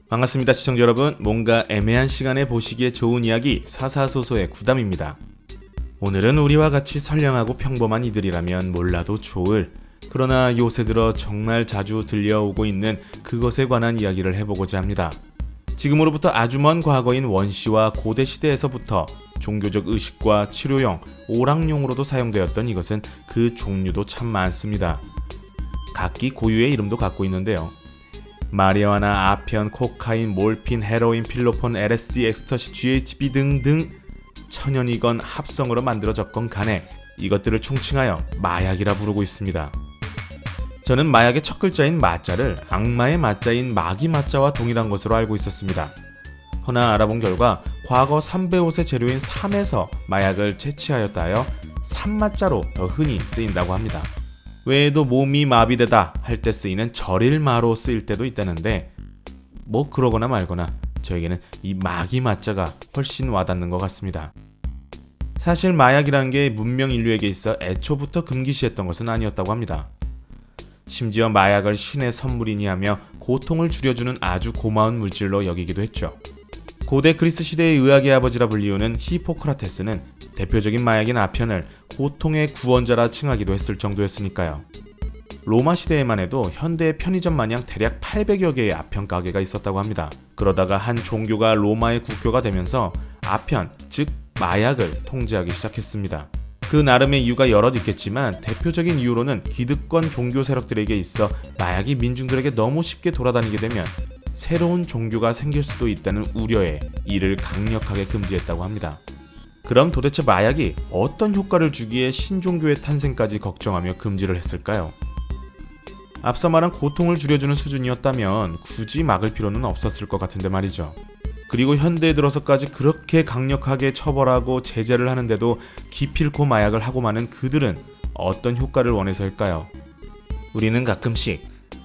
반갑습니다, 시청자 여러분. 뭔가 애매한 시간에 보시기에 좋은 이야기 사사소소의 구담입니다. 오늘은 우리와 같이 선량하고 평범한 이들이라면 몰라도 좋을, 그러나 요새 들어 정말 자주 들려오고 있는 그것에 관한 이야기를 해보고자 합니다. 지금으로부터 아주 먼 과거인 원시와 고대시대에서부터 종교적 의식과 치료용, 오락용으로도 사용되었던 이것은 그 종류도 참 많습니다. 각기 고유의 이름도 갖고 있는데요. 마리화나, 아편, 코카인, 몰핀, 헤로인, 필로폰, LSD, 엑스터시, GHB 등등 천연이건 합성으로 만들어졌건 간에 이것들을 총칭하여 마약이라 부르고 있습니다. 저는 마약의 첫 글자인 마자를 악마의 마자인 마귀 마자와 동일한 것으로 알고 있었습니다. 허나 알아본 결과 과거 삼배옷의 재료인 삼에서 마약을 채취하였다 하여 삼마자로 더 흔히 쓰인다고 합니다. 외에도 몸이 마비되다 할 때 쓰이는 절일마로 쓰일 때도 있다는데 뭐 그러거나 말거나 저에게는 이 마귀 마자가 훨씬 와닿는 것 같습니다. 사실 마약이라는 게 문명 인류에게 있어 애초부터 금기시했던 것은 아니었다고 합니다. 심지어 마약을 신의 선물이니 하며 고통을 줄여주는 아주 고마운 물질로 여기기도 했죠. 고대 그리스 시대의 의학의 아버지라 불리우는 히포크라테스는 대표적인 마약인 아편을 고통의 구원자라 칭하기도 했을 정도였으니까요. 로마 시대에만 해도 현대의 편의점 마냥 대략 800여 개의 아편 가게가 있었다고 합니다. 그러다가 한 종교가 로마의 국교가 되면서 아편, 즉 마약을 통제하기 시작했습니다. 그 나름의 이유가 여럿 있겠지만 대표적인 이유로는 기득권 종교 세력들에게 있어 마약이 민중들에게 너무 쉽게 돌아다니게 되면 새로운 종교가 생길 수도 있다는 우려에 이를 강력하게 금지했다고 합니다. 그럼 도대체 마약이 어떤 효과를 주기에 신종교의 탄생까지 걱정하며 금지를 했을까요? 앞서 말한 고통을 줄여주는 수준이었다면 굳이 막을 필요는 없었을 것 같은데 말이죠. 그리고 현대에 들어서까지 그렇게 강력하게 처벌하고 제재를 하는데도 기필코 마약을 하고 마는 그들은 어떤 효과를 원해서일까요? 우리는 가끔씩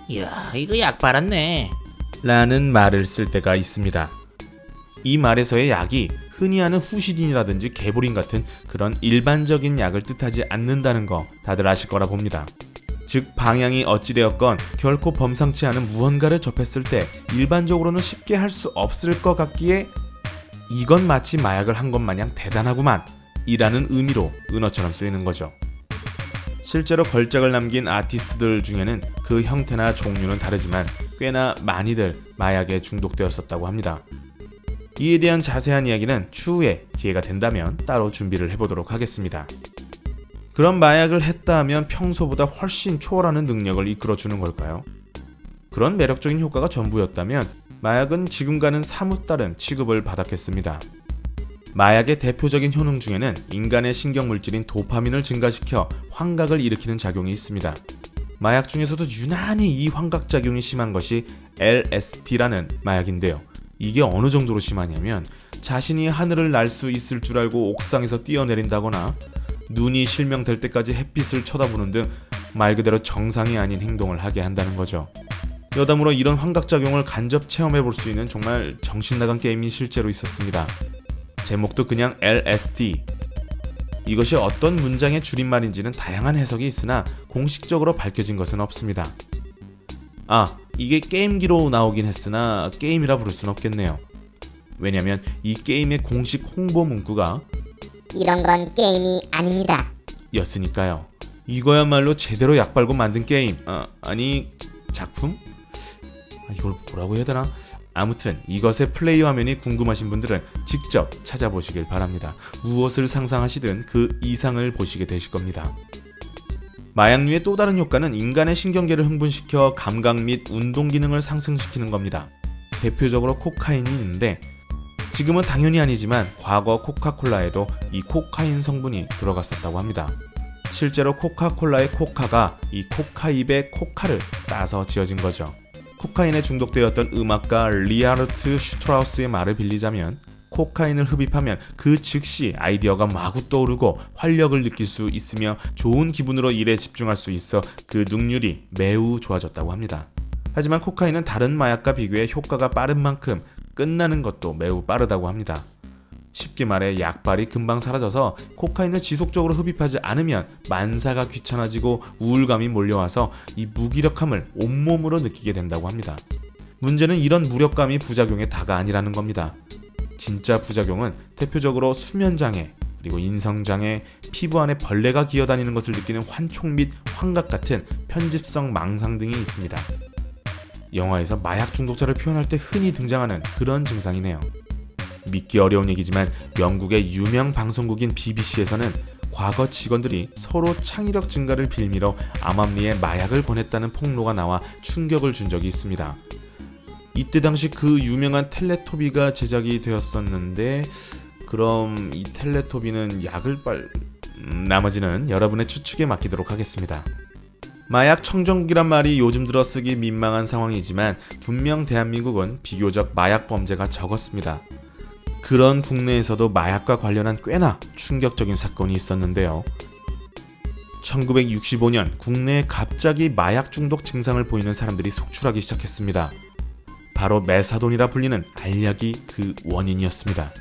이야, 이거 약 빨았네 라는 말을 쓸 때가 있습니다. 이 말에서의 약이 흔히 하는 후시딘이라든지 개보린 같은 그런 일반적인 약을 뜻하지 않는다는 거 다들 아실 거라 봅니다. 즉 방향이 어찌되었건 결코 범상치 않은 무언가를 접했을 때 일반적으로는 쉽게 할 수 없을 것 같기에 이건 마치 마약을 한 것 마냥 대단하구만 이라는 의미로 은어처럼 쓰이는 거죠. 실제로 걸작을 남긴 아티스트들 중에는 그 형태나 종류는 다르지만 꽤나 많이들 마약에 중독되었었다고 합니다. 이에 대한 자세한 이야기는 추후에 기회가 된다면 따로 준비를 해보도록 하겠습니다. 그럼 마약을 했다 하면 평소보다 훨씬 초월하는 능력을 이끌어주는 걸까요? 그런 매력적인 효과가 전부였다면 마약은 지금과는 사뭇 다른 취급을 받았겠습니다. 마약의 대표적인 효능 중에는 인간의 신경물질인 도파민을 증가시켜 환각을 일으키는 작용이 있습니다. 마약 중에서도 유난히 이 환각작용이 심한 것이 LSD라는 마약인데요. 이게 어느 정도로 심하냐면 자신이 하늘을 날 수 있을 줄 알고 옥상에서 뛰어내린다거나 눈이 실명될 때까지 햇빛을 쳐다보는 등 말 그대로 정상이 아닌 행동을 하게 한다는 거죠. 여담으로 이런 환각작용을 간접 체험해 볼 수 있는 정말 정신나간 게임이 실제로 있었습니다. 제목도 그냥 LSD. 이것이 어떤 문장의 줄임말인지는 다양한 해석이 있으나 공식적으로 밝혀진 것은 없습니다. 이게 게임기로 나오긴 했으나 게임이라 부를 순 없겠네요. 왜냐면 이 게임의 공식 홍보 문구가 이런 건 게임이 아닙니다 였으니까요. 이거야말로 제대로 약 빨고 만든 게임, 아니 작품? 이걸 뭐라고 해야 되나? 아무튼 이것의 플레이 화면이 궁금하신 분들은 직접 찾아보시길 바랍니다. 무엇을 상상하시든 그 이상을 보시게 되실 겁니다. 마약류의 또 다른 효과는 인간의 신경계를 흥분시켜 감각 및 운동 기능을 상승시키는 겁니다. 대표적으로 코카인이 있는데 지금은 당연히 아니지만 과거 코카콜라에도 이 코카인 성분이 들어갔었다고 합니다. 실제로 코카콜라의 코카가 이 코카잎의 코카를 따서 지어진 거죠. 코카인에 중독되었던 음악가 리하르트 슈트라우스의 말을 빌리자면 코카인을 흡입하면 그 즉시 아이디어가 마구 떠오르고 활력을 느낄 수 있으며 좋은 기분으로 일에 집중할 수 있어 그 능률이 매우 좋아졌다고 합니다. 하지만 코카인은 다른 마약과 비교해 효과가 빠른 만큼 끝나는 것도 매우 빠르다고 합니다. 쉽게 말해 약발이 금방 사라져서 코카인을 지속적으로 흡입하지 않으면 만사가 귀찮아지고 우울감이 몰려와서 이 무기력함을 온몸으로 느끼게 된다고 합니다. 문제는 이런 무력감이 부작용의 다가 아니라는 겁니다. 진짜 부작용은 대표적으로 수면장애, 그리고 인성장애, 피부 안에 벌레가 기어다니는 것을 느끼는 환촉 및 환각 같은 편집성 망상 등이 있습니다. 영화에서 마약 중독자를 표현할 때 흔히 등장하는 그런 증상이네요. 믿기 어려운 얘기지만 영국의 유명 방송국인 BBC에서는 과거 직원들이 서로 창의력 증가를 빌미로 암암리에 마약을 권했다는 폭로가 나와 충격을 준 적이 있습니다. 이때 당시 그 유명한 텔레토비가 제작이 되었었는데, 그럼 이 텔레토비는 약을 나머지는 여러분의 추측에 맡기도록 하겠습니다. 마약 청정기란 말이 요즘 들어 쓰기 민망한 상황이지만 분명 대한민국은 비교적 마약 범죄가 적었습니다. 그런 국내에서도 마약과 관련한 꽤나 충격적인 사건이 있었는데요. 1965년 국내에 갑자기 마약 중독 증상을 보이는 사람들이 속출하기 시작했습니다. 바로 메사돈이라 불리는 알약이 그 원인이었습니다.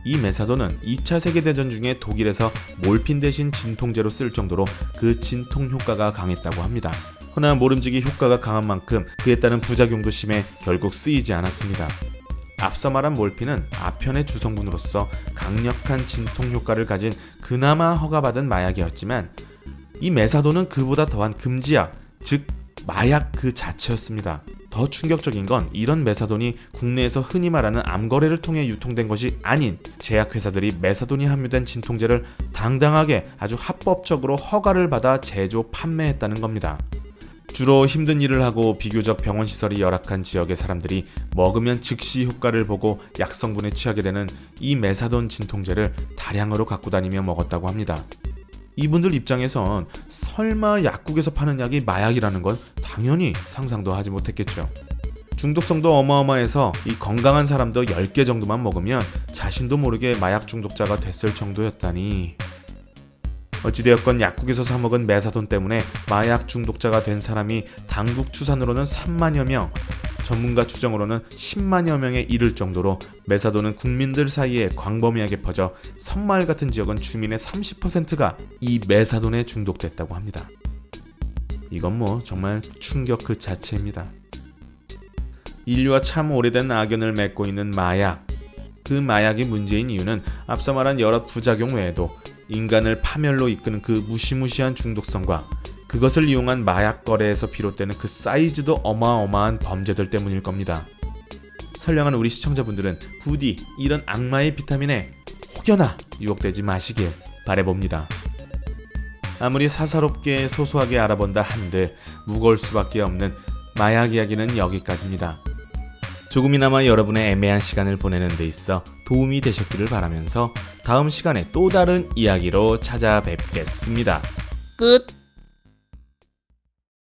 이 메사돈은 2차 세계대전 중에 독일에서 몰핀 대신 진통제로 쓸 정도로 그 진통 효과가 강했다고 합니다. 허나 모름지기 효과가 강한 만큼 그에 따른 부작용도 심해 결국 쓰이지 않았습니다. 앞서 말한 몰핀은 아편의 주성분으로서 강력한 진통 효과를 가진 그나마 허가받은 마약이었지만, 이 메사돈은 그보다 더한 금지약, 즉 마약 그 자체였습니다. 더 충격적인 건 이런 메사돈이 국내에서 흔히 말하는 암거래를 통해 유통된 것이 아닌 제약회사들이 메사돈이 함유된 진통제를 당당하게 아주 합법적으로 허가를 받아 제조, 판매했다는 겁니다. 주로 힘든 일을 하고 비교적 병원 시설이 열악한 지역의 사람들이 먹으면 즉시 효과를 보고 약성분에 취하게 되는 이 메사돈 진통제를 다량으로 갖고 다니며 먹었다고 합니다. 이분들 입장에선 설마 약국에서 파는 약이 마약이라는 건 당연히 상상도 하지 못했겠죠. 중독성도 어마어마해서 이 건강한 사람도 10개 정도만 먹으면 자신도 모르게 마약 중독자가 됐을 정도였다니. 어찌되었건 약국에서 사 먹은 메사돈 때문에 마약 중독자가 된 사람이 당국 추산으로는 3만여 명, 전문가 추정으로는 10만여 명에 이를 정도로 메사돈은 국민들 사이에 광범위하게 퍼져 섬마을 같은 지역은 주민의 30%가 이 메사돈에 중독됐다고 합니다. 이건 뭐 정말 충격 그 자체입니다. 인류와 참 오래된 악연을 맺고 있는 마약. 그 마약이 문제인 이유는 앞서 말한 여러 부작용 외에도 인간을 파멸로 이끄는 그 무시무시한 중독성과 그것을 이용한 마약 거래에서 비롯되는 그 사이즈도 어마어마한 범죄들 때문일 겁니다. 선량한 우리 시청자분들은 부디 이런 악마의 비타민에 혹여나 유혹되지 마시길 바라봅니다. 아무리 사사롭게 소소하게 알아본다 한들 무거울 수밖에 없는 마약 이야기는 여기까지입니다. 조금이나마 여러분의 애매한 시간을 보내는 데 있어 도움이 되셨기를 바라면서 다음 시간에 또 다른 이야기로 찾아뵙겠습니다. 끝.